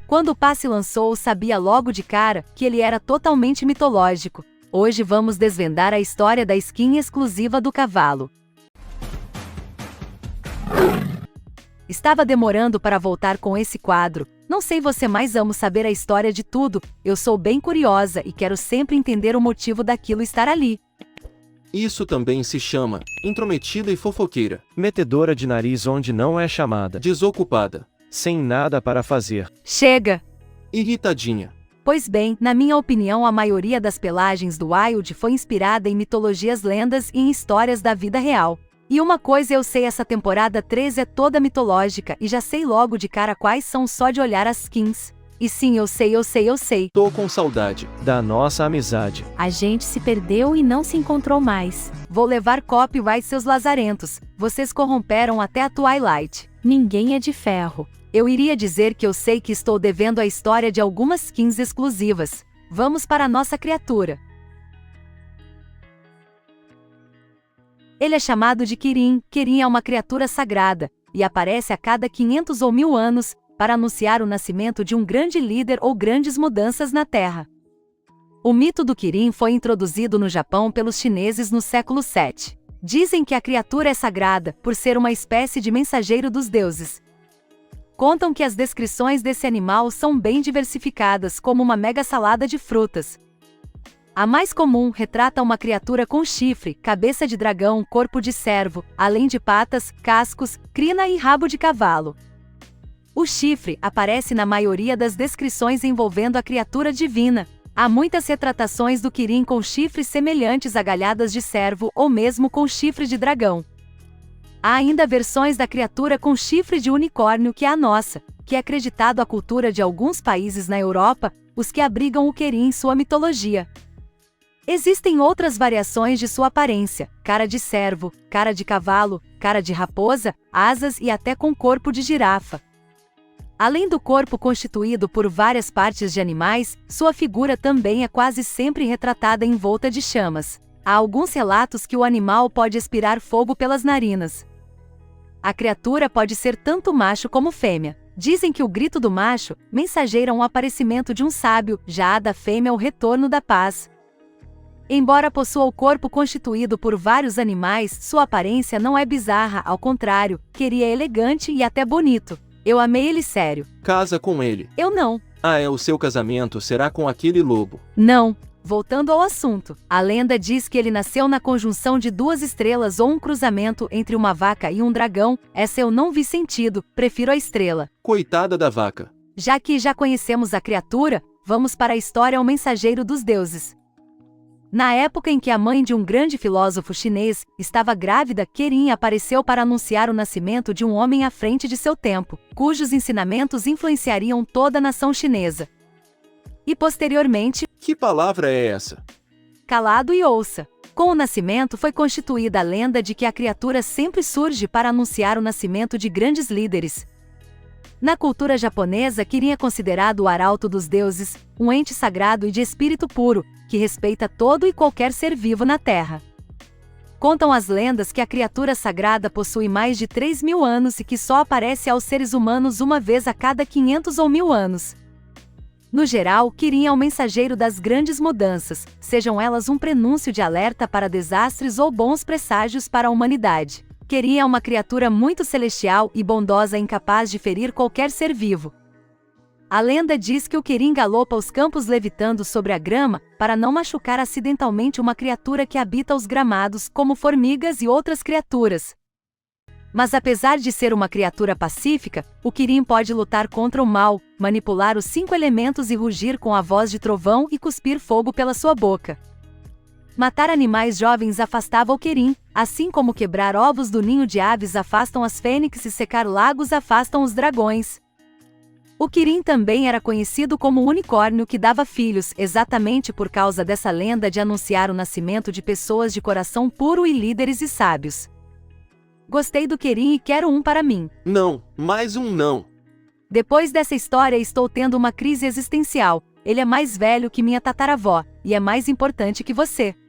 Quando o Pá se lançou, sabia logo de cara que ele era totalmente mitológico. Hoje vamos desvendar a história da skin exclusiva do cavalo. Estava demorando para voltar com esse quadro. Não sei você, mas amo saber a história de tudo. Eu sou bem curiosa e quero sempre entender o motivo daquilo estar ali. Isso também se chama intrometida e fofoqueira. Metedora de nariz onde não é chamada. Desocupada. Sem nada para fazer. Chega! Irritadinha. Pois bem, na minha opinião, a maioria das pelagens do Wild foi inspirada em mitologias, lendas e em histórias da vida real. E uma coisa eu sei, essa temporada 3 é toda mitológica e já sei logo de cara quais são só de olhar as skins. E sim, eu sei. Tô com saudade da nossa amizade. A gente se perdeu e não se encontrou mais. Vou levar copyright, seus lazarentos. Vocês corromperam até a Twilight. Ninguém é de ferro. Eu iria dizer que eu sei que estou devendo a história de algumas skins exclusivas. Vamos para a nossa criatura. Ele é chamado de Kirin. Kirin é uma criatura sagrada, e aparece a cada 500 ou 1000 anos, para anunciar o nascimento de um grande líder ou grandes mudanças na Terra. O mito do Kirin foi introduzido no Japão pelos chineses no século VII. Dizem que a criatura é sagrada, por ser uma espécie de mensageiro dos deuses. Contam que as descrições desse animal são bem diversificadas, como uma mega salada de frutas. A mais comum retrata uma criatura com chifre, cabeça de dragão, corpo de cervo, além de patas, cascos, crina e rabo de cavalo. O chifre aparece na maioria das descrições envolvendo a criatura divina. Há muitas retratações do Kirin com chifres semelhantes a galhadas de cervo ou mesmo com chifre de dragão. Há ainda versões da criatura com chifre de unicórnio, que é a nossa, que é acreditado à cultura de alguns países na Europa, os que abrigam o Kirin em sua mitologia. Existem outras variações de sua aparência: cara de cervo, cara de cavalo, cara de raposa, asas e até com corpo de girafa. Além do corpo constituído por várias partes de animais, sua figura também é quase sempre retratada envolta de chamas. Há alguns relatos que o animal pode expirar fogo pelas narinas. A criatura pode ser tanto macho como fêmea. Dizem que o grito do macho mensageia o aparecimento de um sábio, já a da fêmea o retorno da paz. Embora possua o corpo constituído por vários animais, sua aparência não é bizarra, ao contrário, Kirin é elegante e até bonito. Eu amei ele sério. Casa com ele. Eu não. O seu casamento será com aquele lobo. Não. Voltando ao assunto, a lenda diz que ele nasceu na conjunção de 2 estrelas ou um cruzamento entre uma vaca e um dragão. Essa eu não vi sentido, prefiro a estrela. Coitada da vaca. Já que já conhecemos a criatura, vamos para a história: o mensageiro dos deuses. Na época em que a mãe de um grande filósofo chinês estava grávida, Kirin apareceu para anunciar o nascimento de um homem à frente de seu tempo, cujos ensinamentos influenciariam toda a nação chinesa. E posteriormente... Que palavra é essa? Calado e ouça. Com o nascimento foi constituída a lenda de que a criatura sempre surge para anunciar o nascimento de grandes líderes. Na cultura japonesa, Kirin é considerado o arauto dos deuses, um ente sagrado e de espírito puro, que respeita todo e qualquer ser vivo na Terra. Contam as lendas que a criatura sagrada possui mais de 3.000 anos e que só aparece aos seres humanos uma vez a cada 500 ou 1000 anos. No geral, Kirin é o mensageiro das grandes mudanças, sejam elas um prenúncio de alerta para desastres ou bons presságios para a humanidade. Kirin é uma criatura muito celestial e bondosa, incapaz de ferir qualquer ser vivo. A lenda diz que o Kirin galopa os campos levitando sobre a grama, para não machucar acidentalmente uma criatura que habita os gramados, como formigas e outras criaturas. Mas apesar de ser uma criatura pacífica, o Kirin pode lutar contra o mal, manipular os 5 elementos e rugir com a voz de trovão e cuspir fogo pela sua boca. Matar animais jovens afastava o Kirin, assim como quebrar ovos do ninho de aves afastam as fênix e secar lagos afastam os dragões. O Kirin também era conhecido como o unicórnio que dava filhos, exatamente por causa dessa lenda de anunciar o nascimento de pessoas de coração puro e líderes e sábios. Gostei do Kirin e quero um para mim. Não, mais um não. Depois dessa história estou tendo uma crise existencial. Ele é mais velho que minha tataravó, e é mais importante que você.